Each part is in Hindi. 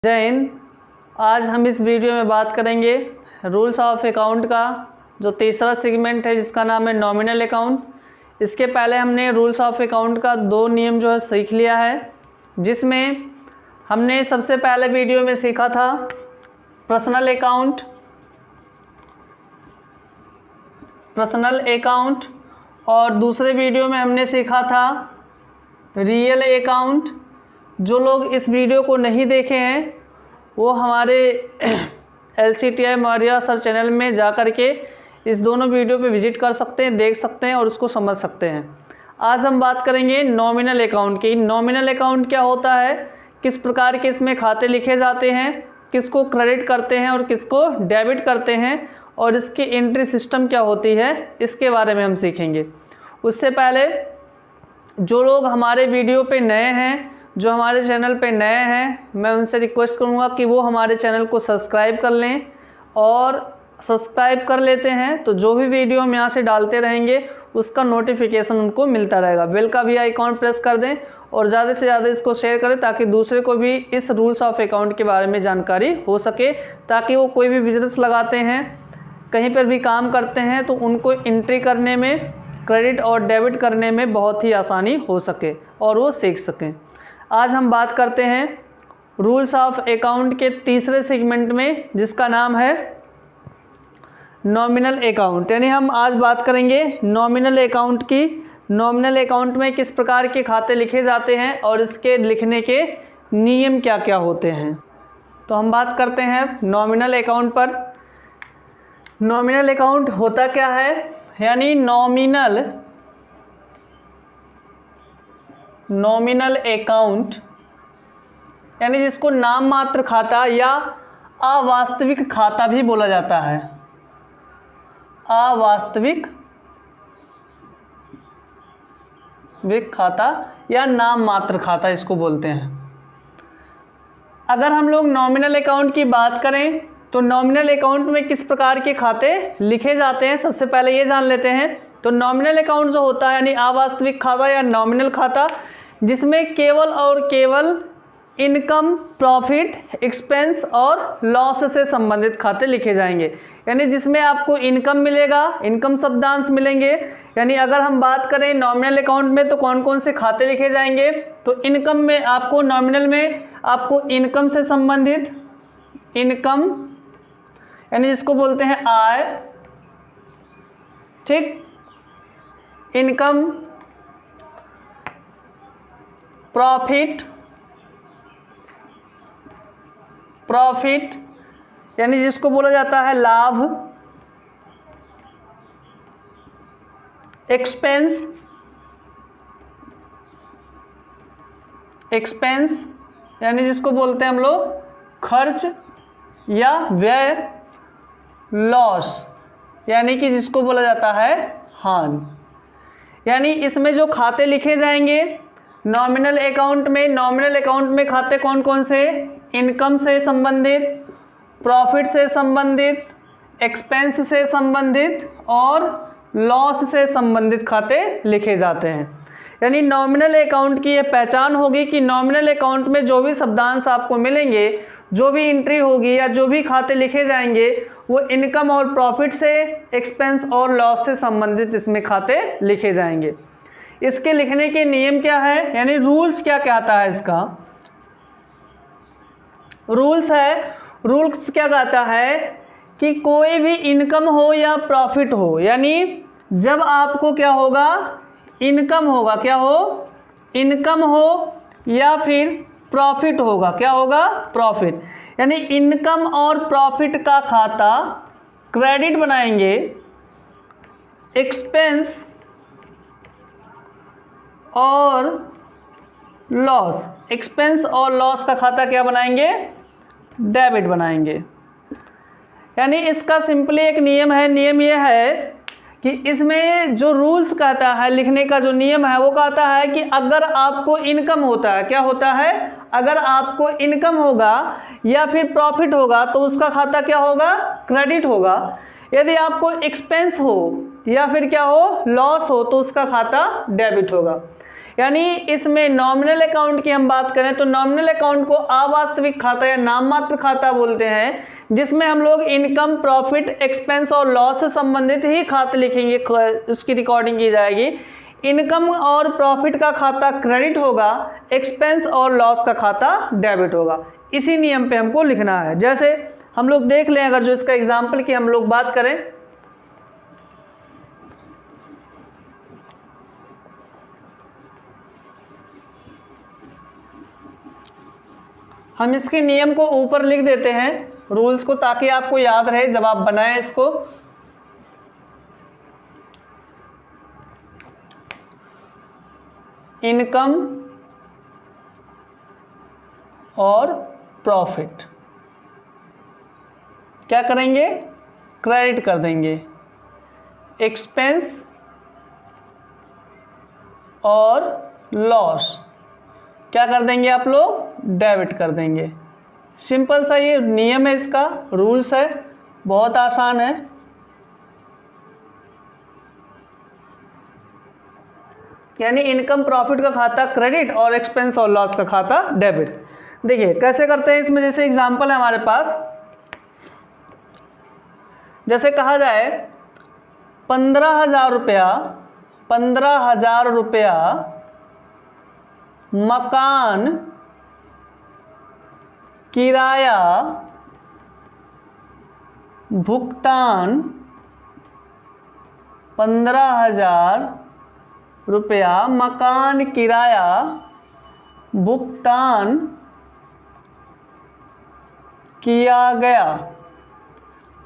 जय हिंद। आज हम इस वीडियो में बात करेंगे रूल्स ऑफ अकाउंट का जो तीसरा सेगमेंट है जिसका नाम है नॉमिनल अकाउंट। इसके पहले हमने रूल्स ऑफ अकाउंट का 2 नियम जो है सीख लिया है, जिसमें हमने सबसे पहले वीडियो में सीखा था पर्सनल अकाउंट और दूसरे वीडियो में हमने सीखा था रियल अकाउंट। जो लोग इस वीडियो को नहीं देखे हैं वो हमारे LCTI मौर्या सर चैनल में जा कर के इस दोनों वीडियो पे विजिट कर सकते हैं, देख सकते हैं और उसको समझ सकते हैं। आज हम बात करेंगे नॉमिनल अकाउंट की। नॉमिनल अकाउंट क्या होता है, किस प्रकार के इसमें खाते लिखे जाते हैं, किसको क्रेडिट करते हैं और किसको डेबिट करते हैं और इसकी एंट्री सिस्टम क्या होती है, इसके बारे में हम सीखेंगे। उससे पहले जो लोग हमारे वीडियो पे नए हैं, जो हमारे चैनल पे नए हैं, मैं उनसे रिक्वेस्ट करूंगा कि वो हमारे चैनल को सब्सक्राइब कर लें, और सब्सक्राइब कर लेते हैं तो जो भी वीडियो हम यहाँ से डालते रहेंगे उसका नोटिफिकेशन उनको मिलता रहेगा। बेल का भी आइकॉन प्रेस कर दें और ज़्यादा से ज़्यादा इसको शेयर करें ताकि दूसरे को भी इस रूल्स ऑफ अकाउंट के बारे में जानकारी हो सके, ताकि वो कोई भी बिजनेस लगाते हैं, कहीं पर भी काम करते हैं तो उनको एंट्री करने में, क्रेडिट और डेबिट करने में बहुत ही आसानी हो सके और वो सीख सकें। आज हम बात करते हैं रूल्स ऑफ अकाउंट के तीसरे सेगमेंट में जिसका नाम है नॉमिनल अकाउंट। यानी हम आज बात करेंगे नॉमिनल अकाउंट की। नॉमिनल अकाउंट में किस प्रकार के खाते लिखे जाते हैं और इसके लिखने के नियम क्या क्या होते हैं। तो हम बात करते हैं नॉमिनल अकाउंट पर। नॉमिनल अकाउंट होता क्या है, यानी नॉमिनल अकाउंट यानी जिसको नाम मात्र खाता या अवास्तविक खाता भी बोला जाता है। अवास्तविक खाता या नाम मात्र खाता इसको बोलते हैं। अगर हम लोग नॉमिनल अकाउंट की बात करें तो नॉमिनल अकाउंट में किस प्रकार के खाते लिखे जाते हैं, सबसे पहले ये जान लेते हैं। तो नॉमिनल अकाउंट जो होता है यानी अवास्तविक खाता या नॉमिनल खाता, जिसमें केवल और केवल इनकम, प्रॉफिट, एक्सपेंस और लॉस से संबंधित खाते लिखे जाएंगे। यानी जिसमें आपको इनकम मिलेगा, इनकम शब्दांश मिलेंगे। यानी अगर हम बात करें नॉमिनल अकाउंट में तो कौन कौन से खाते लिखे जाएंगे, तो इनकम में आपको, नॉमिनल में आपको इनकम से संबंधित, इनकम यानी जिसको बोलते हैं आय, ठीक, इनकम, प्रॉफिट यानी जिसको बोला जाता है लाभ, एक्सपेंस यानी जिसको बोलते हैं हम लोग खर्च या व्यय, लॉस यानी कि जिसको बोला जाता है हानि। यानी इसमें जो खाते लिखे जाएंगे नॉमिनल अकाउंट में खाते कौन कौन से, इनकम से संबंधित, प्रॉफिट से संबंधित, एक्सपेंस से संबंधित और लॉस से संबंधित खाते लिखे जाते हैं। यानी नॉमिनल अकाउंट की ये पहचान होगी कि नॉमिनल अकाउंट में जो भी शब्दांश आपको मिलेंगे, जो भी एंट्री होगी या जो भी खाते लिखे जाएंगे वो इनकम और प्रॉफिट से, एक्सपेंस और लॉस से संबंधित इसमें खाते लिखे जाएंगे। इसके लिखने के नियम क्या है, यानी रूल्स क्या कहता है इसका, रूल्स क्या कहता है कि कोई भी इनकम हो या प्रॉफिट हो, यानी जब आपको क्या होगा, इनकम होगा, क्या हो, इनकम हो या फिर प्रॉफिट होगा, क्या होगा, प्रॉफिट। यानी इनकम और प्रॉफिट का खाता क्रेडिट बनाएंगे, एक्सपेंस और लॉस, एक्सपेंस और लॉस का खाता क्या बनाएंगे, डेबिट बनाएंगे। यानी इसका सिंपली एक नियम है, नियम ये है कि इसमें जो रूल्स कहता है, लिखने का जो नियम है वो कहता है कि अगर आपको इनकम होता है, क्या होता है, अगर आपको इनकम होगा या फिर प्रॉफिट होगा तो उसका खाता क्या होगा, क्रेडिट होगा। यदि आपको एक्सपेंस हो या फिर क्या हो, लॉस हो तो उसका खाता डेबिट होगा। यानी इसमें नॉमिनल अकाउंट की हम बात करें तो नॉमिनल अकाउंट को अवास्तविक खाता या नाममात्र खाता बोलते हैं, जिसमें हम लोग इनकम, प्रॉफिट, एक्सपेंस और लॉस से संबंधित ही खाते लिखेंगे, उसकी रिकॉर्डिंग की जाएगी। इनकम और प्रॉफिट का खाता क्रेडिट होगा, एक्सपेंस और लॉस का खाता डेबिट होगा। इसी नियम पे हमको लिखना है। जैसे हम लोग देख लें, अगर जो इसका एग्जाम्पल की हम लोग बात करें, हम इसके नियम को ऊपर लिख देते हैं, रूल्स को, ताकि आपको याद रहे जब आप बनाएं इसको। इनकम और प्रॉफिट क्या करेंगे, क्रेडिट कर देंगे। एक्सपेंस और लॉस क्या कर देंगे आप लोग, डेबिट कर देंगे। सिंपल सा ये नियम है, इसका रूल्स है, बहुत आसान है। यानी इनकम प्रॉफिट का खाता क्रेडिट और एक्सपेंस और लॉस का खाता डेबिट। देखिए कैसे करते हैं इसमें, जैसे एग्जांपल है हमारे पास, जैसे कहा जाए 15,000 रुपया मकान किराया भुगतान, 15,000 रुपया मकान किराया भुगतान किया गया।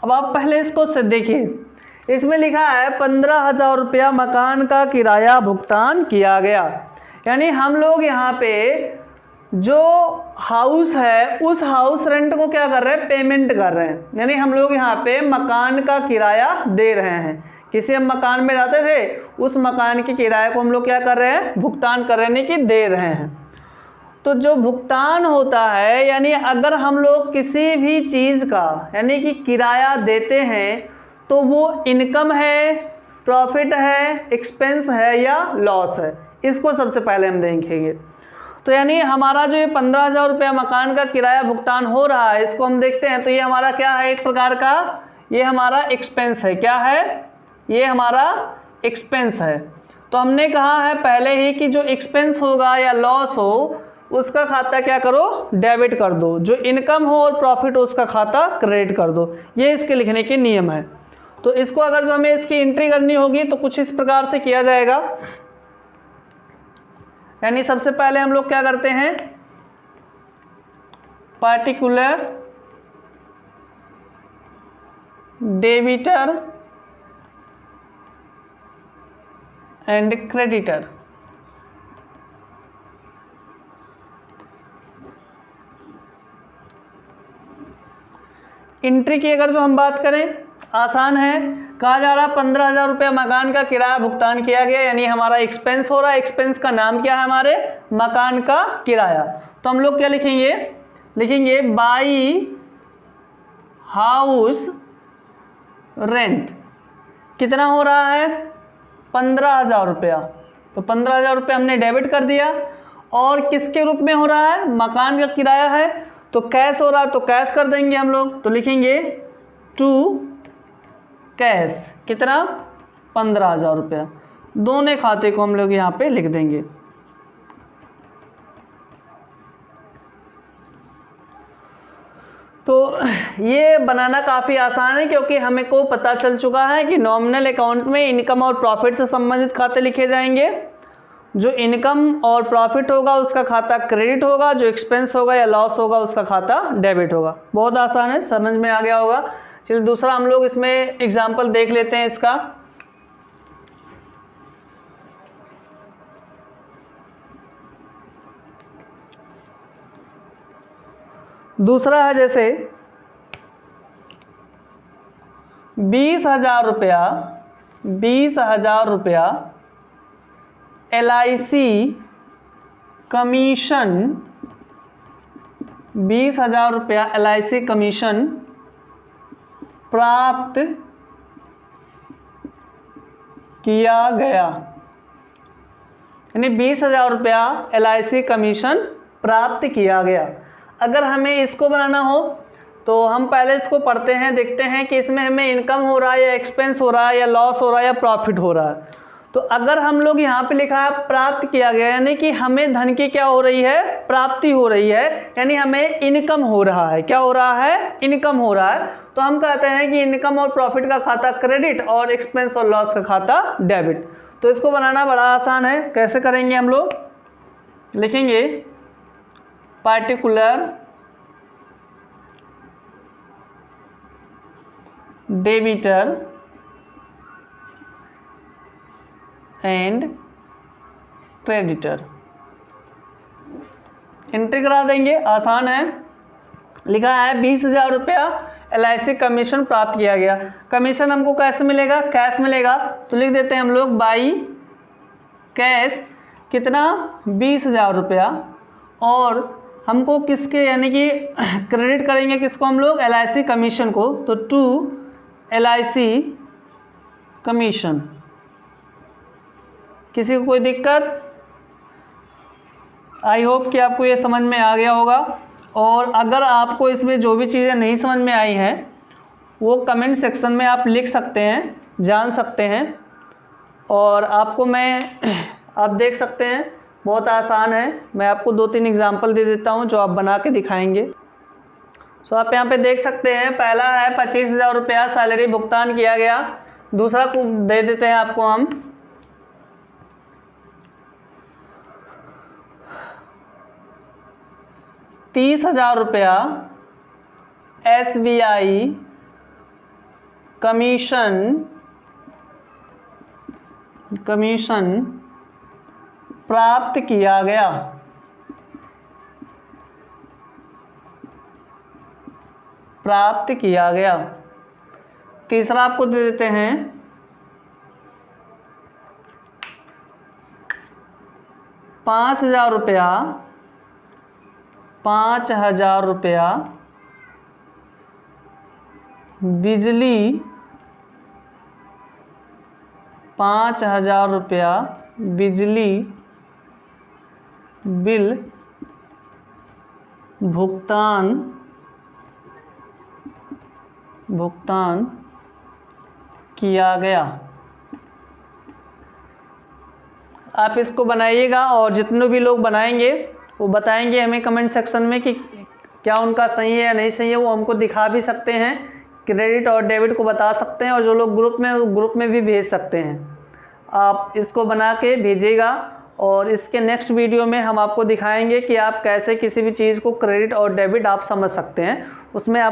अब आप पहले इसको से देखिए, इसमें लिखा है 15,000 रुपया मकान का किराया भुगतान किया गया। यानी हम लोग यहाँ पे जो हाउस है उस हाउस रेंट को क्या कर रहे हैं, पेमेंट कर रहे हैं। यानी हम लोग यहाँ पे मकान का किराया दे रहे हैं। किसी हम मकान में रहते थे, उस मकान के किराए को हम लोग क्या कर रहे हैं, भुगतान कर रहे हैं, कि दे रहे हैं। तो जो भुगतान होता है, यानी अगर हम लोग किसी भी चीज़ का यानी कि किराया देते हैं तो वो इनकम है, प्रॉफिट है, एक्सपेंस है या लॉस है, इसको सबसे पहले हम देखेंगे। तो यानी हमारा जो ये 15,000 रुपया मकान का किराया भुगतान हो रहा है, इसको हम देखते हैं तो ये हमारा क्या है, एक प्रकार का ये हमारा एक्सपेंस है। क्या है, ये हमारा एक्सपेंस है। तो हमने कहा है पहले ही कि जो एक्सपेंस होगा या लॉस हो उसका खाता क्या करो, डेबिट कर दो। जो इनकम हो और प्रॉफिट हो उसका खाता क्रेडिट कर दो। ये इसके लिखने के नियम है। तो इसको अगर जो हमें इसकी एंट्री करनी होगी तो कुछ इस प्रकार से किया जाएगा। यानी सबसे पहले हम लोग क्या करते हैं, particular debtor and creditor. Entry की अगर जो हम बात करें, आसान है। कहा जा रहा 15,000 रुपया मकान का किराया भुगतान किया गया, यानी हमारा एक्सपेंस हो रहा है। एक्सपेंस का नाम क्या है, हमारे मकान का किराया। तो हम लोग क्या लिखेंगे, लिखेंगे बाई हाउस रेंट। कितना हो रहा है, 15,000 रुपया। तो 15,000 रुपया हमने डेबिट कर दिया। और किसके रूप में हो रहा है, मकान का किराया है, तो कैश हो रहा है तो कैश कर देंगे हम लोग। तो लिखेंगे टू कैश, कितना, 15,000 रुपया। दोनों खाते को हम लोग यहाँ पे लिख देंगे। तो ये बनाना काफ़ी आसान है, क्योंकि हमें को पता चल चुका है कि नॉमिनल अकाउंट में इनकम और प्रॉफिट से संबंधित खाते लिखे जाएंगे। जो इनकम और प्रॉफिट होगा उसका खाता क्रेडिट होगा, जो एक्सपेंस होगा या लॉस होगा उसका खाता डेबिट होगा। बहुत आसान है, समझ में आ गया होगा। चलिए दूसरा हम लोग इसमें एग्जाम्पल देख लेते हैं इसका। दूसरा है जैसे 20,000 रुपया LIC कमीशन, 20,000 रुपया LIC कमीशन प्राप्त किया गया। यानी 20,000 रुपया LIC कमीशन प्राप्त किया गया। अगर हमें इसको बनाना हो तो हम पहले इसको पढ़ते हैं, देखते हैं कि इसमें हमें इनकम हो रहा है या एक्सपेंस हो रहा है या लॉस हो रहा है या प्रॉफिट हो रहा है। तो अगर हम लोग यहाँ पे लिखा है प्राप्त किया गया, यानी कि हमें धन की क्या हो रही है, प्राप्ति हो रही है, यानी हमें इनकम हो रहा है। क्या हो रहा है, इनकम हो रहा है। तो हम कहते हैं कि इनकम और प्रॉफिट का खाता क्रेडिट और एक्सपेंस और लॉस का खाता डेबिट। तो इसको बनाना बड़ा आसान है। कैसे करेंगे हम लोग, लिखेंगे particular debtor and creditor, entry करा देंगे, आसान है। लिखा है 20,000 रुपया LIC कमीशन प्राप्त किया गया। कमीशन हमको कैसे मिलेगा, कैश मिलेगा। तो लिख देते हैं हम लोग बाई कैश, कितना, 20,000 रुपया। और हमको किसके, यानी कि क्रेडिट करेंगे किसको हम लोग, LIC कमीशन को। तो टू LIC कमीशन। किसी को कोई दिक्कत? आई होप कि आपको ये समझ में आ गया होगा। और अगर आपको इसमें जो भी चीज़ें नहीं समझ में आई हैं वो कमेंट सेक्शन में आप लिख सकते हैं, जान सकते हैं। और आपको मैं आप देख सकते हैं बहुत आसान है। मैं आपको 2-3 एग्जांपल दे देता हूं जो आप बना के दिखाएंगे। सो आप यहाँ पे देख सकते हैं, पहला है 25,000 रुपया सैलरी भुगतान किया गया। दूसरा को दे देते हैं आपको हम 30,000 रुपया SBI कमीशन प्राप्त किया गया। तीसरा आपको दे देते हैं 5,000 रुपया बिजली 5,000 रुपया बिजली बिल भुगतान किया गया। आप इसको बनाइएगा और जितने भी लोग बनाएंगे वो बताएंगे हमें कमेंट सेक्शन में कि क्या उनका सही है या नहीं सही है। वो हमको दिखा भी सकते हैं, क्रेडिट और डेबिट को बता सकते हैं। और जो लोग ग्रुप में भी भेज सकते हैं। आप इसको बना के भेजिएगा और इसके नेक्स्ट वीडियो में हम आपको दिखाएंगे कि आप कैसे किसी भी चीज़ को क्रेडिट और डेबिट आप समझ सकते हैं। उसमें आप